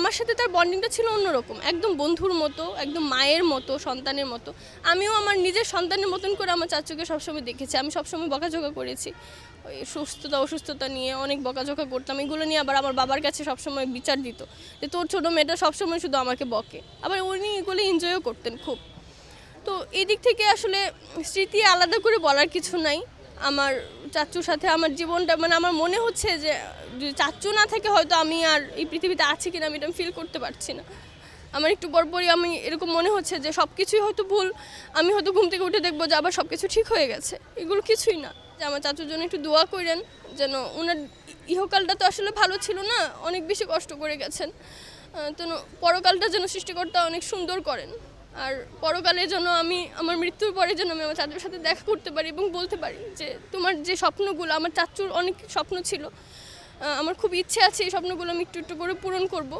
আমার সাথে তার বন্ডিংটা ছিল অন্যরকম, একদম বন্ধুর মতো, একদম মায়ের মতো, সন্তানের মতো। আমিও আমার নিজের সন্তানের মতন করে আমার চাচুকে সবসময় দেখেছি। আমি সবসময় বকাঝকা করেছি, ওই সুস্থতা অসুস্থতা নিয়ে অনেক বকাঝকা করতাম। এগুলো নিয়ে আবার আমার বাবার কাছে সবসময় বিচার দিত যে তোর ছোটো মেয়েটা সবসময় শুধু আমাকে বকে। আবার উনি এগুলো এনজয়ও করতেন খুব। তো এই দিক থেকে আসলে স্মৃতি আলাদা করে বলার কিছু নাই। আমার চাচ্চুর সাথে আমার জীবনটা মানে আমার মনে হচ্ছে যে চাচ্চু না থাকে হয়তো আমি আর এই পৃথিবীতে আছি কিনা আমি এটা ফিল করতে পারছি না। আমার একটু পরপরই আমি এরকম মনে হচ্ছে যে সব কিছুই হয়তো ভুল। আমি হয়তো ঘুম থেকে উঠে দেখবো যে আবার সব কিছু ঠিক হয়ে গেছে। এগুলো কিছুই না। যে আমার চাচুর জন্য একটু দোয়া করেন যেন ওনার ইহকালটা তো আসলে ভালো ছিল না, অনেক বেশি কষ্ট করে গেছেন। তো পরকালটা যেন সৃষ্টিকর্তা অনেক সুন্দর করেন। আর পরকালের জন্য আমি আমার মৃত্যুর পরে যেন আমি আমার চাচুর সাথে দেখা করতে পারি এবং বলতে পারি যে তোমার যে স্বপ্নগুলো, আমার চাচুর অনেক স্বপ্ন ছিল, আমার খুব ইচ্ছে আছে এই স্বপ্নগুলো আমি একটু একটু করে পূরণ করব।